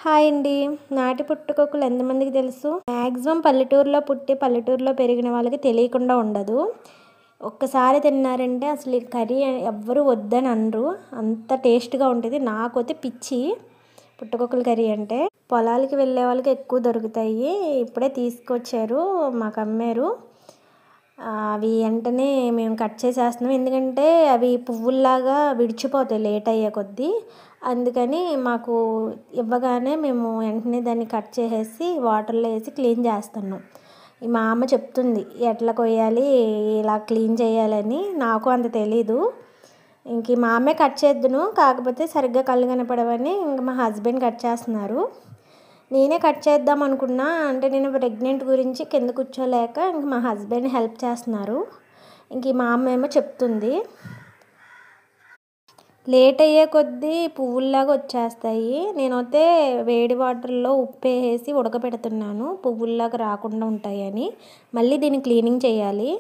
Hi అండి. నాటి పుట్టుకొక్కలు ఎంతమందికి తెలుసు? మ్యాక్సిమం పల్లెటూరులో పుట్టి పల్లెటూరులో పెరిగిన వాళ్ళకి తెలియకుండా ఉండదు. ఒక్కసారి తిన్నారంటే అసలు ఈ కర్రీ ఎవ్వరు వద్దని అనరు. అంత టేస్ట్గా ఉంటుంది. నాకైతే పిచ్చి పుట్టకొక్కల కర్రీ అంటే. పొలాలకి వెళ్ళే వాళ్ళకి ఎక్కువ దొరుకుతాయి. ఇప్పుడే తీసుకొచ్చారు, మాకు అమ్మారు. అవి వెంటనే మేము కట్ చేసేస్తున్నాం, ఎందుకంటే అవి పువ్వుల్లాగా విడిచిపోతాయి లేట్ అయ్యే కొద్దీ. అందుకని మాకు ఇవ్వగానే మేము వెంటనే దాన్ని కట్ చేసేసి వాటర్లో వేసి క్లీన్ చేస్తున్నాం. మా అమ్మ చెప్తుంది ఎట్లా కొయ్యాలి, ఇలా క్లీన్ చేయాలని. నాకు అంత తెలీదు. ఇంక మా అమ్మే కట్ చేద్దును, కాకపోతే సరిగ్గా కళ్ళు కనపడవని ఇంక మా హస్బెండ్ కట్ చేస్తున్నారు. నేనే కట్ చేద్దాం అనుకున్నా, అంటే నేను ప్రెగ్నెంట్ గురించి కింద కూర్చోలేక ఇంక మా హస్బెండ్ హెల్ప్ చేస్తున్నారు. ఇంక మా అమ్మ ఏమో చెప్తుంది. లేట్ అయ్యే కొద్దీ పువ్వుల్లాగా వచ్చేస్తాయి. నేనైతే వేడి వాటర్లో ఉప్పు వేసి ఉడకపెడుతున్నాను, పువ్వుల్లాగా రాకుండా ఉంటాయని. మళ్ళీ దీన్ని క్లీనింగ్ చేయాలి.